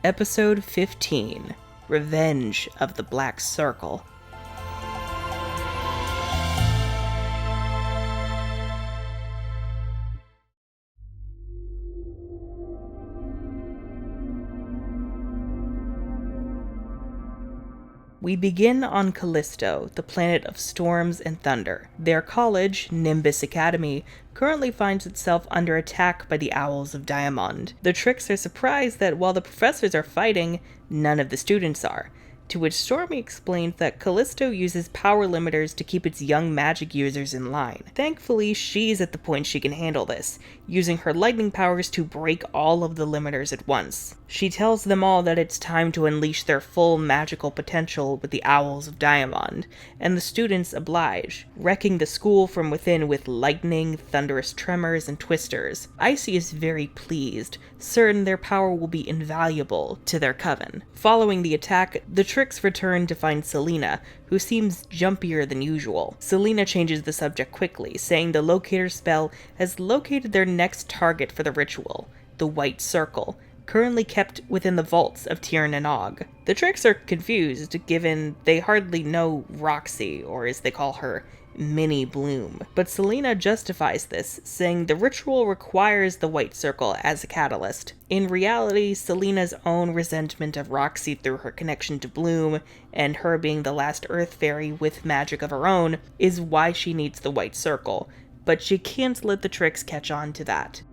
Episode 15, Revenge of the Black Circle. We begin on Callisto, the planet of storms and thunder. Their college, Nimbus Academy, currently finds itself under attack by the Owls of Diamond. The Trix are surprised that while the professors are fighting, none of the students are, to which Stormy explains that Callisto uses power limiters to keep its young magic users in line. Thankfully, she's at the point she can handle this, using her lightning powers to break all of the limiters at once. She tells them all that it's time to unleash their full magical potential with the Owls of Diamond, and the students oblige, wrecking the school from within with lightning, thunderous tremors, and twisters. Icy is very pleased, certain their power will be invaluable to their coven. Following the attack, the Trix return to find Selina, who seems jumpier than usual. Selina changes the subject quickly, saying the locator spell has located their next target for the ritual, the White Circle, currently kept within the vaults of Tir na Nog. The Trix are confused, given they hardly know Roxy, or as they call her, Minnie Bloom. But Selina justifies this, saying the ritual requires the White Circle as a catalyst. In reality, Selina's own resentment of Roxy through her connection to Bloom, and her being the last Earth Fairy with magic of her own, is why she needs the White Circle, but she can't let the Trix catch on to that.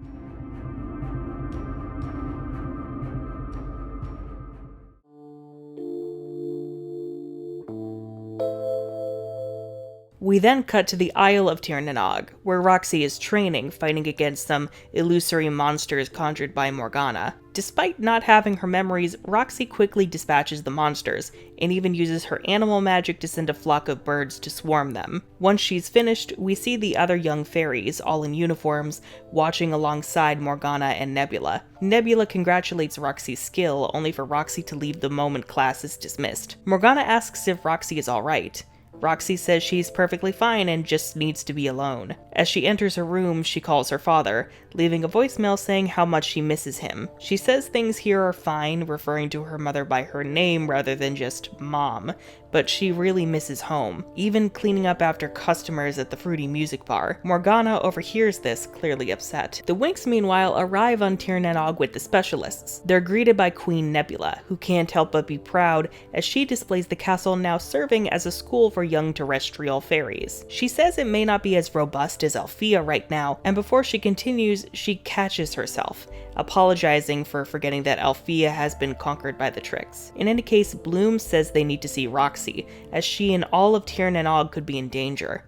We then cut to the Isle of Tir na Nog, where Roxy is training, fighting against some illusory monsters conjured by Morgana. Despite not having her memories, Roxy quickly dispatches the monsters, and even uses her animal magic to send a flock of birds to swarm them. Once she's finished, we see the other young fairies, all in uniforms, watching alongside Morgana and Nebula. Nebula congratulates Roxy's skill, only for Roxy to leave the moment class is dismissed. Morgana asks if Roxy is alright. Roxy says she's perfectly fine and just needs to be alone. As she enters her room, she calls her father, leaving a voicemail saying how much she misses him. She says things here are fine, referring to her mother by her name rather than just Mom, but she really misses home, even cleaning up after customers at the fruity music bar. Morgana overhears this, clearly upset. The Winx, meanwhile, arrive on Tir na Nog with the specialists. They're greeted by Queen Nebula, who can't help but be proud as she displays the castle now serving as a school for young terrestrial fairies. She says it may not be as robust as Althea right now, and before she continues, she catches herself, apologizing for forgetting that Althea has been conquered by the Trix. In any case, Bloom says they need to see Roxy, as she and all of Tir na Nog could be in danger.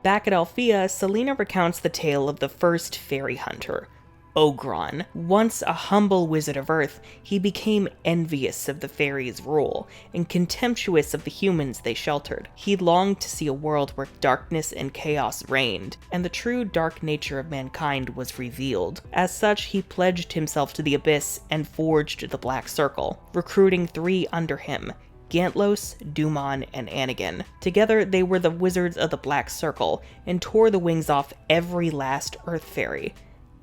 Back at Althea, Selina recounts the tale of the first fairy hunter, Ogron. Once a humble wizard of Earth, he became envious of the fairies' rule and contemptuous of the humans they sheltered. He longed to see a world where darkness and chaos reigned, and the true dark nature of mankind was revealed. As such, he pledged himself to the Abyss and forged the Black Circle, recruiting 3 under him: Gantlos, Dumon, and Anakin. Together, they were the wizards of the Black Circle, and tore the wings off every last Earth Fairy.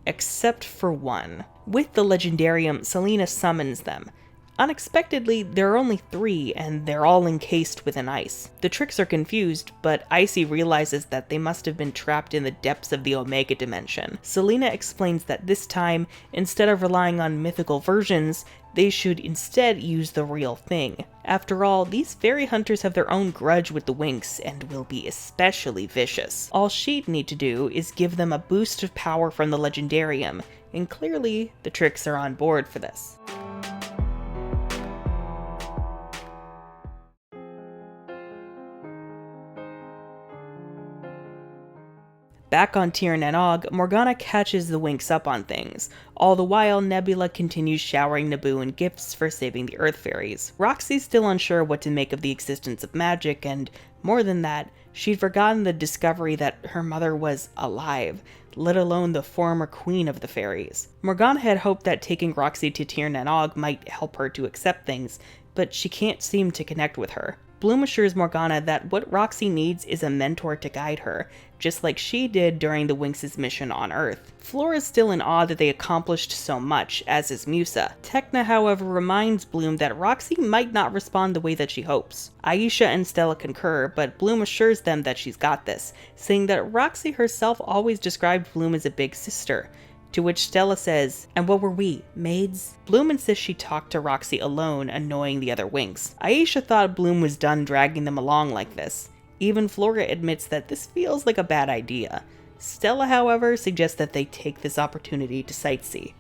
Except for one. With the Legendarium, Selina summons them. Unexpectedly, there are only 3, and they're all encased within ice. The Trix are confused, but Icy realizes that they must have been trapped in the depths of the Omega Dimension. Selina explains that this time, instead of relying on mythical versions, they should instead use the real thing. After all, these fairy hunters have their own grudge with the Winx and will be especially vicious. All she'd need to do is give them a boost of power from the Legendarium, and clearly the Trix are on board for this. Back on Tir na Nog, Morgana catches the Winx up on things. All the while, Nebula continues showering Naboo in gifts for saving the Earth Fairies. Roxy's still unsure what to make of the existence of magic, and more than that, she'd forgotten the discovery that her mother was alive, let alone the former queen of the fairies. Morgana had hoped that taking Roxy to Tir na Nog might help her to accept things, but she can't seem to connect with her. Bloom assures Morgana that what Roxy needs is a mentor to guide her, just like she did during the Winx's mission on Earth. Flora is still in awe that they accomplished so much, as is Musa. Tecna, however, reminds Bloom that Roxy might not respond the way that she hopes. Aisha and Stella concur, but Bloom assures them that she's got this, saying that Roxy herself always described Bloom as a big sister. To which Stella says, "And what were we, maids?" Bloom insists she talked to Roxy alone, annoying the other Winx. Aisha thought Bloom was done dragging them along like this. Even Flora admits that this feels like a bad idea. Stella, however, suggests that they take this opportunity to sightsee.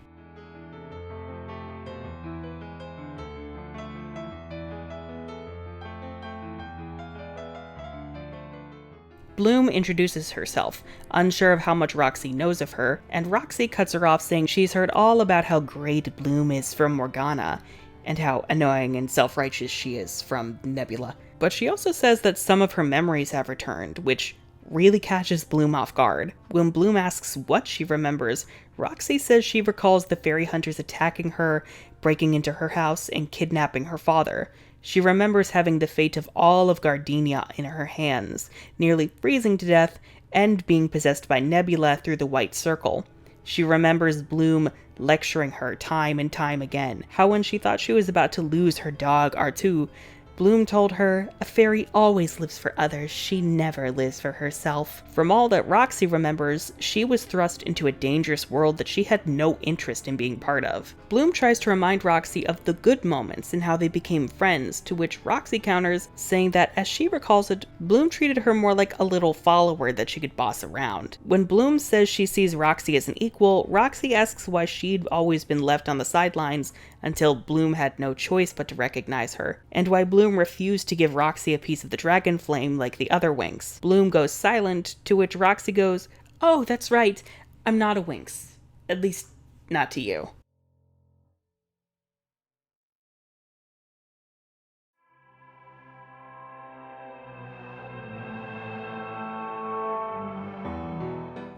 Bloom introduces herself, unsure of how much Roxy knows of her, and Roxy cuts her off saying she's heard all about how great Bloom is from Morgana, and how annoying and self-righteous she is from Nebula. But she also says that some of her memories have returned, which really catches Bloom off guard. When Bloom asks what she remembers, Roxy says she recalls the fairy hunters attacking her, breaking into her house, and kidnapping her father. She remembers having the fate of all of Gardenia in her hands, nearly freezing to death, and being possessed by Nebula through the White Circle. She remembers Bloom lecturing her time and time again, how when she thought she was about to lose her dog R2, Bloom told her, "A fairy always lives for others, she never lives for herself." From all that Roxy remembers, she was thrust into a dangerous world that she had no interest in being part of. Bloom tries to remind Roxy of the good moments and how they became friends, to which Roxy counters, saying that as she recalls it, Bloom treated her more like a little follower that she could boss around. When Bloom says she sees Roxy as an equal, Roxy asks why she'd always been left on the sidelines until Bloom had no choice but to recognize her, and why Bloom refused to give Roxy a piece of the dragon flame like the other Winx. Bloom goes silent, to which Roxy goes, "Oh, that's right, I'm not a Winx. At least, not to you."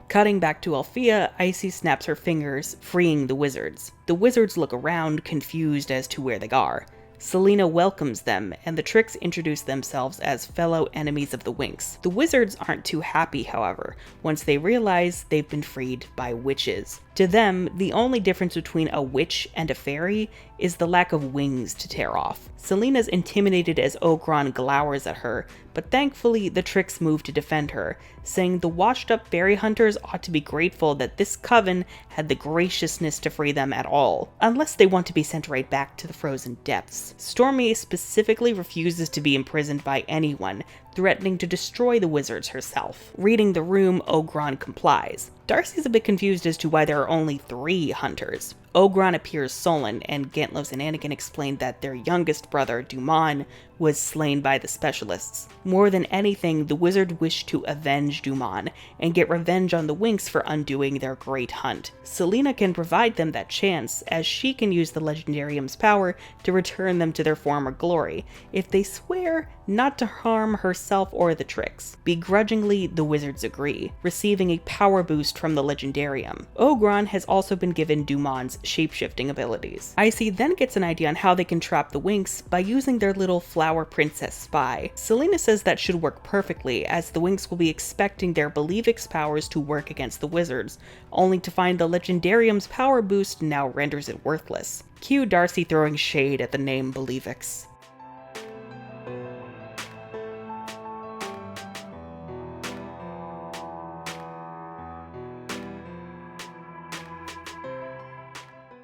Cutting back to Althea, Icy snaps her fingers, freeing the wizards. The wizards look around, confused as to where they are. Selina welcomes them, and the Trix introduce themselves as fellow enemies of the Winx. The wizards aren't too happy, however, once they realize they've been freed by witches. To them, the only difference between a witch and a fairy is the lack of wings to tear off. Selina's intimidated as Ogron glowers at her, but thankfully the Trix move to defend her, saying the washed-up fairy hunters ought to be grateful that this coven had the graciousness to free them at all, unless they want to be sent right back to the frozen depths. Stormy specifically refuses to be imprisoned by anyone, threatening to destroy the wizards herself. Reading the room, Ogron complies. Darcy's a bit confused as to why there are only 3 hunters. Ogron appears sullen, and Gantlos and Anakin explain that their youngest brother, Dumon, was slain by the specialists. More than anything, the wizard wished to avenge Dumon, and get revenge on the Winx for undoing their great hunt. Selina can provide them that chance, as she can use the Legendarium's power to return them to their former glory, if they swear not to harm herself or the Trix. Begrudgingly, the wizards agree, receiving a power boost from the Legendarium. Ogron has also been given Dumon's shapeshifting abilities. Icy then gets an idea on how they can trap the Winx by using their little flower princess spy. Selina says that should work perfectly, as the Winx will be expecting their Believix powers to work against the wizards, only to find the Legendarium's power boost now renders it worthless. Cue Darcy throwing shade at the name Believix.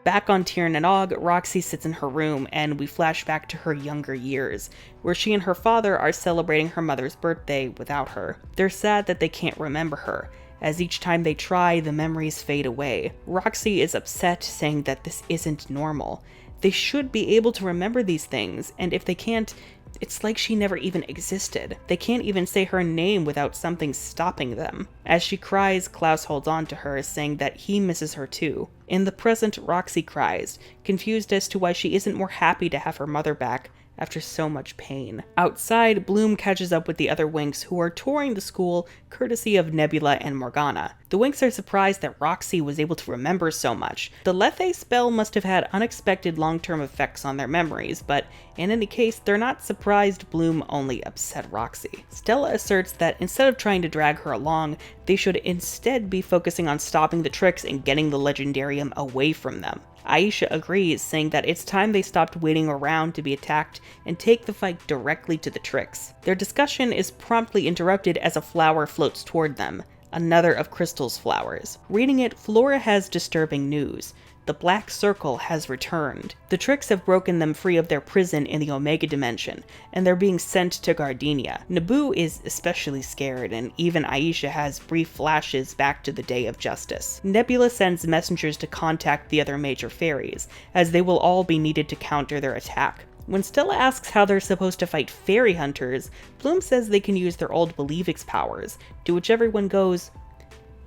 Back on Tir na Og, Roxy sits in her room, and we flash back to her younger years, where she and her father are celebrating her mother's birthday without her. They're sad that they can't remember her, as each time they try, the memories fade away. Roxy is upset, saying that this isn't normal. They should be able to remember these things, and if they can't, it's like she never even existed. They can't even say her name without something stopping them. As she cries, Klaus holds on to her, saying that he misses her too. In the present, Roxy cries, confused as to why she isn't more happy to have her mother back, after so much pain. Outside, Bloom catches up with the other Winx who are touring the school courtesy of Nebula and Morgana. The Winx are surprised that Roxy was able to remember so much. The Lethe spell must have had unexpected long-term effects on their memories, but in any case, they're not surprised Bloom only upset Roxy. Stella asserts that instead of trying to drag her along, they should instead be focusing on stopping the Trix and getting the Legendarium away from them. Aisha agrees, saying that it's time they stopped waiting around to be attacked and take the fight directly to the Trix. Their discussion is promptly interrupted as a flower floats toward them, another of Crystal's flowers. Reading it, Flora has disturbing news. The Black Circle has returned. The Trix have broken them free of their prison in the Omega Dimension, and they're being sent to Gardenia. Naboo is especially scared, and even Aisha has brief flashes back to the Day of Justice. Nebula sends messengers to contact the other major fairies, as they will all be needed to counter their attack. When Stella asks how they're supposed to fight fairy hunters, Bloom says they can use their old Believix powers, to which everyone goes,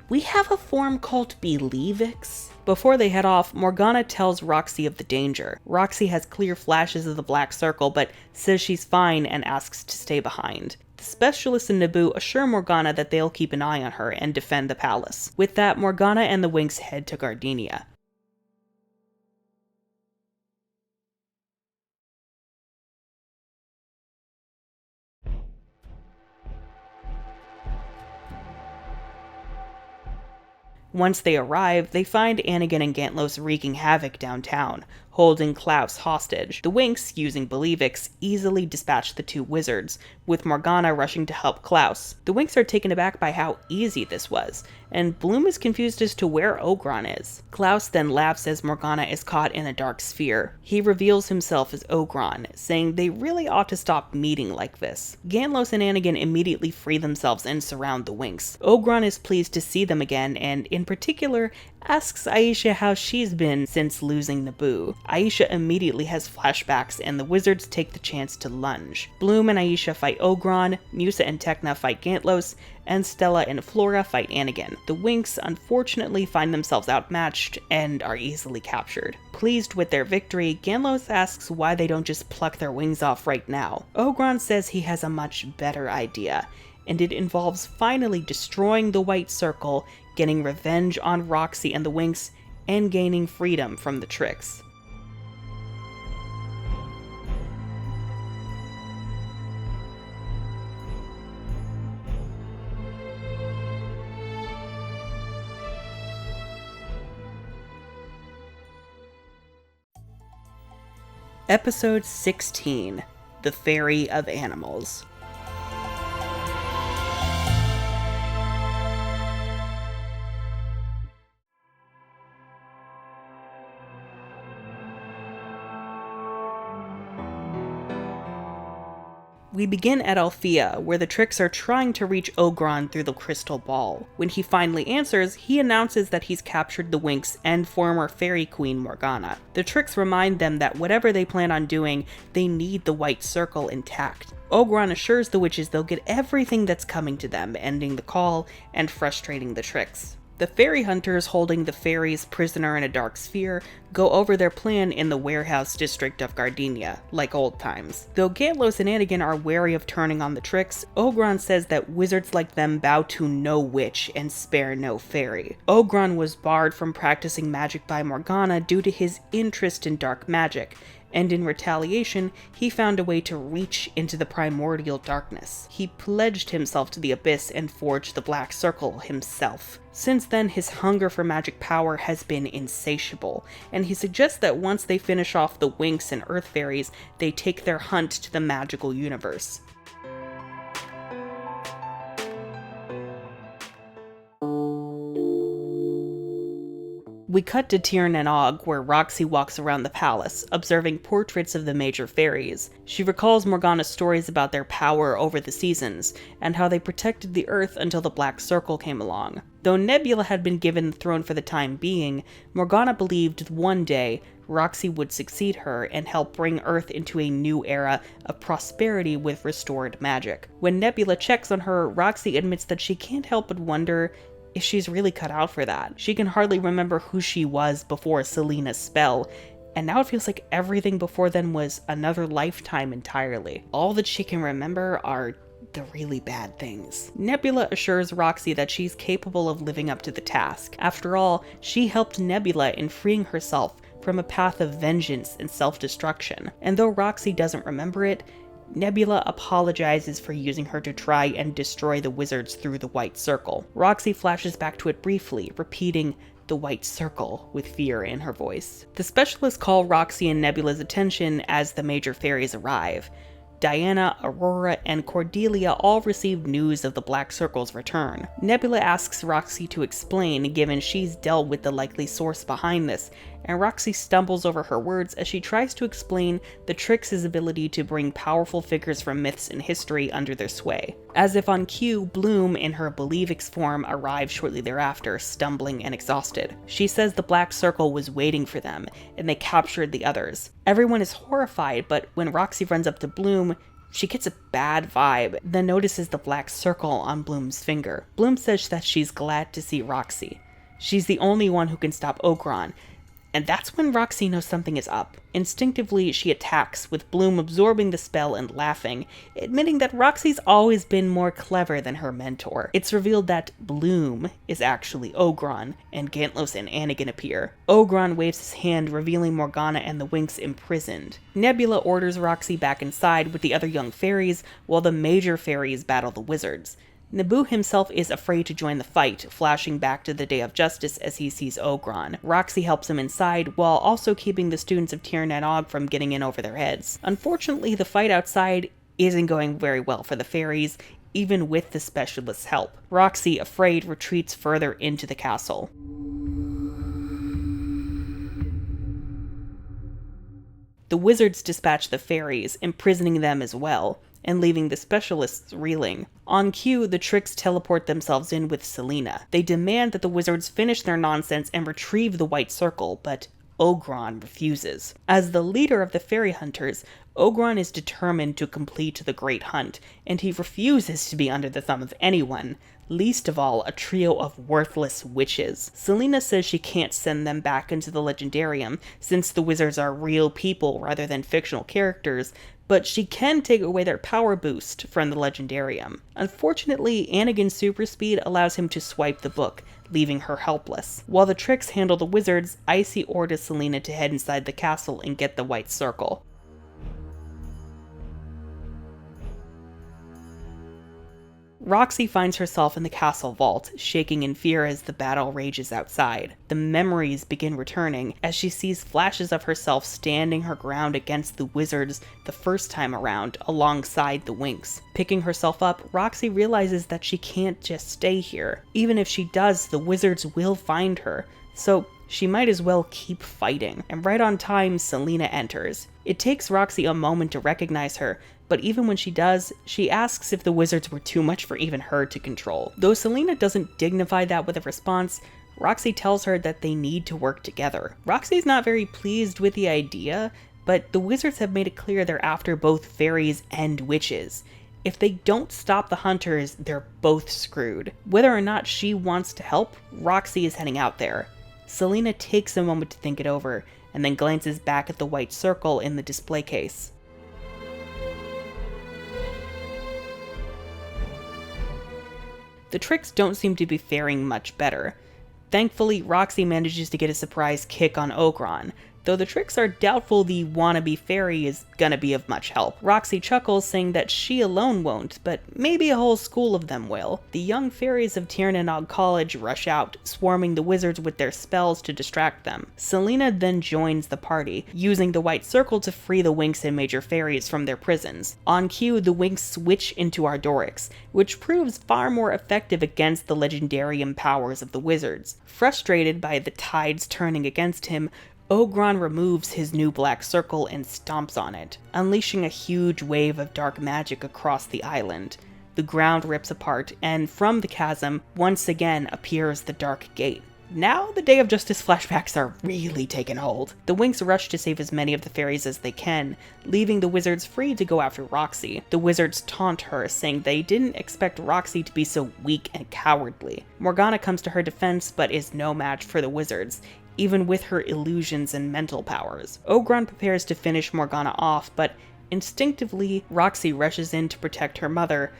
"We have a form called Believix?" Before they head off, Morgana tells Roxy of the danger. Roxy has clear flashes of the Black Circle, but says she's fine and asks to stay behind. The specialists in Naboo assure Morgana that they'll keep an eye on her and defend the palace. With that, Morgana and the Winx head to Gardenia. Once they arrive, they find Anakin and Gantlos wreaking havoc downtown, holding Klaus hostage. The Winx, using Believix, easily dispatch the two wizards, with Morgana rushing to help Klaus. The Winx are taken aback by how easy this was, and Bloom is confused as to where Ogron is. Klaus then laughs as Morgana is caught in a dark sphere. He reveals himself as Ogron, saying they really ought to stop meeting like this. Gantlos and Anakin immediately free themselves and surround the Winx. Ogron is pleased to see them again, and in particular, asks Aisha how she's been since losing Naboo. Aisha immediately has flashbacks, and the wizards take the chance to lunge. Bloom and Aisha fight Ogron, Musa and Tecna fight Gantlos, and Stella and Flora fight Anakin. The Winx unfortunately find themselves outmatched and are easily captured. Pleased with their victory, Gantlos asks why they don't just pluck their wings off right now. Ogron says he has a much better idea, and it involves finally destroying the White Circle, getting revenge on Roxy and the Winx, and gaining freedom from the Trix. Episode 16, The Fairy of Animals. We begin at Althea, where the Trix are trying to reach Ogron through the crystal ball. When he finally answers, he announces that he's captured the Winx and former fairy queen Morgana. The Trix remind them that whatever they plan on doing, they need the White Circle intact. Ogron assures the witches they'll get everything that's coming to them, ending the call and frustrating the Trix. The fairy hunters holding the fairies prisoner in a dark sphere go over their plan in the warehouse district of Gardenia, like old times. Though Gantlos and Anakin are wary of turning on the Trix, Ogron says that wizards like them bow to no witch and spare no fairy. Ogron was barred from practicing magic by Morgana due to his interest in dark magic, and in retaliation, he found a way to reach into the primordial darkness. He pledged himself to the abyss and forged the Black Circle himself. Since then, his hunger for magic power has been insatiable, and he suggests that once they finish off the Winx and Earth Fairies, they take their hunt to the magical universe. We cut to Tir Nan Og, where Roxy walks around the palace, observing portraits of the major fairies. She recalls Morgana's stories about their power over the seasons, and how they protected the Earth until the Black Circle came along. Though Nebula had been given the throne for the time being, Morgana believed one day Roxy would succeed her and help bring Earth into a new era of prosperity with restored magic. When Nebula checks on her, Roxy admits that she can't help but wonder if she's really cut out for that. She can hardly remember who she was before Selina's spell, and now it feels like everything before then was another lifetime entirely. All that she can remember are the really bad things. Nebula assures Roxy that she's capable of living up to the task. After all, she helped Nebula in freeing herself from a path of vengeance and self-destruction. And though Roxy doesn't remember it, Nebula apologizes for using her to try and destroy the wizards through the White Circle. Roxy flashes back to it briefly, repeating the White Circle with fear in her voice. The specialists call Roxy and Nebula's attention as the major fairies arrive. Diana, Aurora, and Cordelia all received news of the Black Circle's return. Nebula asks Roxy to explain, given she's dealt with the likely source behind this, and Roxy stumbles over her words as she tries to explain the Trix's ability to bring powerful figures from myths and history under their sway. As if on cue, Bloom, in her Believix form, arrives shortly thereafter, stumbling and exhausted. She says the Black Circle was waiting for them, and they captured the others. Everyone is horrified, but when Roxy runs up to Bloom, she gets a bad vibe, then notices the Black Circle on Bloom's finger. Bloom says that she's glad to see Roxy. She's the only one who can stop Ogron, and that's when Roxy knows something is up. Instinctively, she attacks, with Bloom absorbing the spell and laughing, admitting that Roxy's always been more clever than her mentor. It's revealed that Bloom is actually Ogron, and Gantlos and Anakin appear. Ogron waves his hand, revealing Morgana and the Winx imprisoned. Nebula orders Roxy back inside with the other young fairies, while the major fairies battle the wizards. Naboo himself is afraid to join the fight, flashing back to the Day of Justice as he sees Ogron. Roxy helps him inside, while also keeping the students of Tir na Og from getting in over their heads. Unfortunately, the fight outside isn't going very well for the fairies, even with the specialist's help. Roxy, afraid, retreats further into the castle. The wizards dispatch the fairies, imprisoning them as well, and leaving the specialists reeling. On cue, the Trix teleport themselves in with Selina. They demand that the wizards finish their nonsense and retrieve the White Circle, but Ogron refuses. As the leader of the fairy hunters, Ogron is determined to complete the Great Hunt, and he refuses to be under the thumb of anyone, least of all a trio of worthless witches. Selina says she can't send them back into the Legendarium, since the wizards are real people rather than fictional characters, but she can take away their power boost from the Legendarium. Unfortunately, Anakin's super speed allows him to swipe the book, leaving her helpless. While the Trix handle the wizards, Icy orders Selina to head inside the castle and get the White Circle. Roxy finds herself in the castle vault, shaking in fear as the battle rages outside. The memories begin returning as she sees flashes of herself standing her ground against the wizards the first time around, alongside the Winx. Picking herself up, Roxy realizes that she can't just stay here. Even if she does, the wizards will find her, so she might as well keep fighting. And right on time, Selina enters. It takes Roxy a moment to recognize her, but even when she does, she asks if the wizards were too much for even her to control. Though Selina doesn't dignify that with a response, Roxy tells her that they need to work together. Roxy's not very pleased with the idea, but the wizards have made it clear they're after both fairies and witches. If they don't stop the hunters, they're both screwed. Whether or not she wants to help, Roxy is heading out there. Selina takes a moment to think it over, and then glances back at the White Circle in the display case. The Trix don't seem to be faring much better. Thankfully, Roxy manages to get a surprise kick on Ogron, though the Trix are doubtful the wannabe fairy is gonna be of much help. Roxy chuckles, saying that she alone won't, but maybe a whole school of them will. The young fairies of Tir na Og College rush out, swarming the wizards with their spells to distract them. Selina then joins the party, using the White Circle to free the Winx and major fairies from their prisons. On cue, the Winx switch into Ardorix, which proves far more effective against the Legendarium powers of the wizards. Frustrated by the tides turning against him, Ogron removes his new Black Circle and stomps on it, unleashing a huge wave of dark magic across the island. The ground rips apart, and from the chasm, once again appears the Dark Gate. Now the Day of Justice flashbacks are really taking hold. The Winx rush to save as many of the fairies as they can, leaving the wizards free to go after Roxy. The wizards taunt her, saying they didn't expect Roxy to be so weak and cowardly. Morgana comes to her defense, but is no match for the wizards, even with her illusions and mental powers. Ogron prepares to finish Morgana off, but instinctively, Roxy rushes in to protect her mother,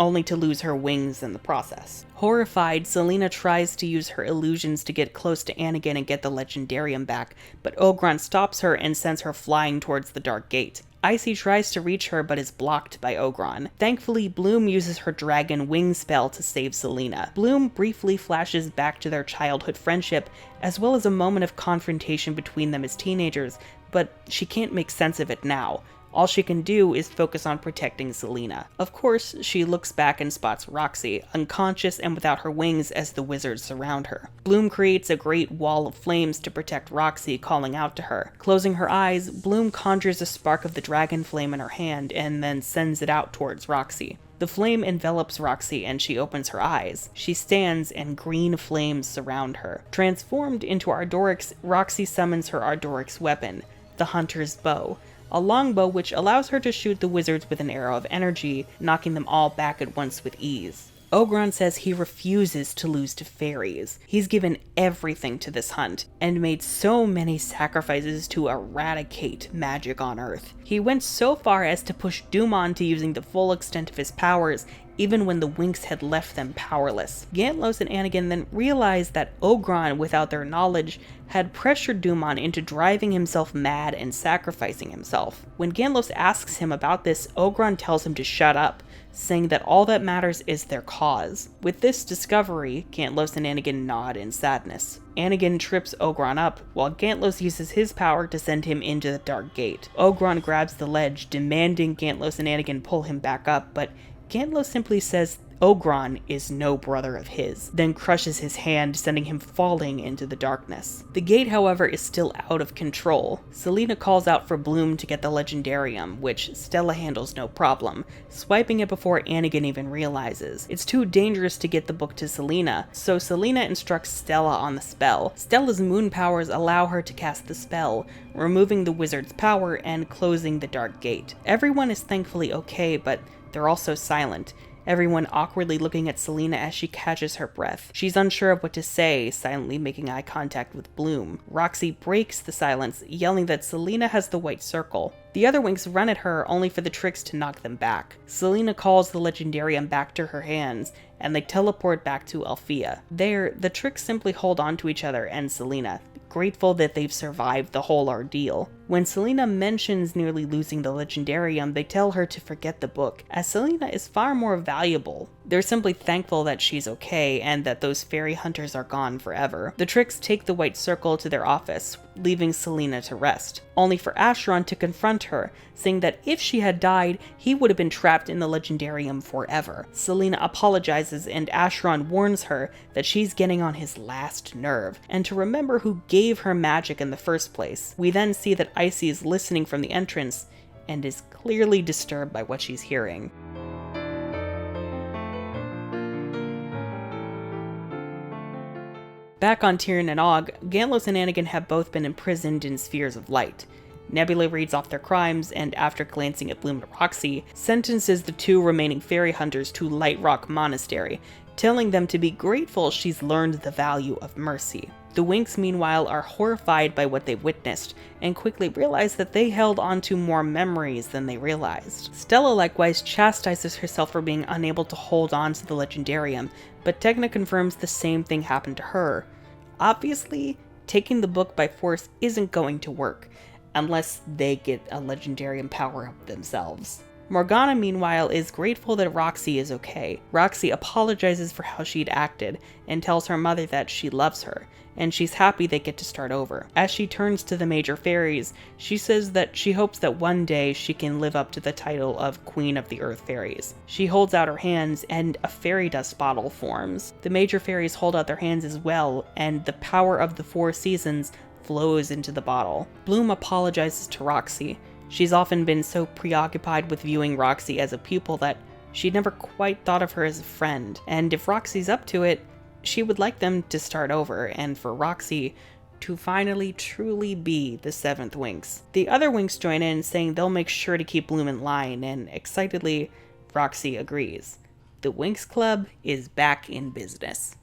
only to lose her wings in the process. Horrified, Selina tries to use her illusions to get close to Anakin and get the Legendarium back, but Ogron stops her and sends her flying towards the Dark Gate. Icy tries to reach her but is blocked by Ogron. Thankfully, Bloom uses her dragon wing spell to save Selina. Bloom briefly flashes back to their childhood friendship, as well as a moment of confrontation between them as teenagers, but she can't make sense of it now. All she can do is focus on protecting Selina. Of course, she looks back and spots Roxy, unconscious and without her wings as the wizards surround her. Bloom creates a great wall of flames to protect Roxy, calling out to her. Closing her eyes, Bloom conjures a spark of the dragon flame in her hand and then sends it out towards Roxy. The flame envelops Roxy and she opens her eyes. She stands and green flames surround her. Transformed into Ardorix, Roxy summons her Ardorix weapon, the Hunter's Bow, a longbow which allows her to shoot the wizards with an arrow of energy, knocking them all back at once with ease. Ogron says he refuses to lose to fairies. He's given everything to this hunt, and made so many sacrifices to eradicate magic on Earth. He went so far as to push Dumon to using the full extent of his powers, even when the Winx had left them powerless. Gantlos and Anakin then realized that Ogron, without their knowledge, had pressured Dumon into driving himself mad and sacrificing himself. When Gantlos asks him about this, Ogron tells him to shut up, saying that all that matters is their cause. With this discovery, Gantlos and Anakin nod in sadness. Anakin trips Ogron up, while Gantlos uses his power to send him into the Dark Gate. Ogron grabs the ledge, demanding Gantlos and Anakin pull him back up, but Gantlos simply says Ogron is no brother of his, then crushes his hand, sending him falling into the darkness. The gate, however, is still out of control. Selina calls out for Bloom to get the Legendarium, which Stella handles no problem, swiping it before Anakin even realizes. It's too dangerous to get the book to Selina, so Selina instructs Stella on the spell. Stella's moon powers allow her to cast the spell, removing the wizard's power and closing the Dark Gate. Everyone is thankfully okay, but they're also silent, everyone awkwardly looking at Selina as she catches her breath. She's unsure of what to say, silently making eye contact with Bloom. Roxy breaks the silence, yelling that Selina has the white circle. The other Winx run at her, only for the Trix to knock them back. Selina calls the Legendarium back to her hands, and they teleport back to Alfea. There, the Trix simply hold on to each other and Selina, grateful that they've survived the whole ordeal. When Selina mentions nearly losing the Legendarium, they tell her to forget the book, as Selina is far more valuable. They're simply thankful that she's okay and that those fairy hunters are gone forever. The Trix take the white circle to their office, leaving Selina to rest, only for Acheron to confront her, saying that if she had died, he would have been trapped in the Legendarium forever. Selina apologizes and Acheron warns her that she's getting on his last nerve, and to remember who gave her magic in the first place. We then see that Icy is listening from the entrance, and is clearly disturbed by what she's hearing. Back on Tyrion and Og, Gantlos and Anakin have both been imprisoned in spheres of light. Nebula reads off their crimes, and after glancing at Bloom and Roxy, sentences the two remaining fairy hunters to Light Rock Monastery, telling them to be grateful she's learned the value of mercy. The Winx, meanwhile, are horrified by what they've witnessed, and quickly realize that they held onto more memories than they realized. Stella likewise chastises herself for being unable to hold on to the Legendarium, but Techna confirms the same thing happened to her. Obviously, taking the book by force isn't going to work, unless they get a Legendarium power-up themselves. Morgana, meanwhile, is grateful that Roxy is okay. Roxy apologizes for how she'd acted, and tells her mother that she loves her, and she's happy they get to start over. As she turns to the major fairies, she says that she hopes that one day she can live up to the title of Queen of the Earth Fairies. She holds out her hands, and a fairy dust bottle forms. The major fairies hold out their hands as well, and the power of the 4 seasons flows into the bottle. Bloom apologizes to Roxy. She's often been so preoccupied with viewing Roxy as a pupil that she'd never quite thought of her as a friend, and if Roxy's up to it, she would like them to start over, and for Roxy to finally truly be the 7th Winx. The other Winx join in, saying they'll make sure to keep Bloom in line, and excitedly, Roxy agrees. The Winx Club is back in business.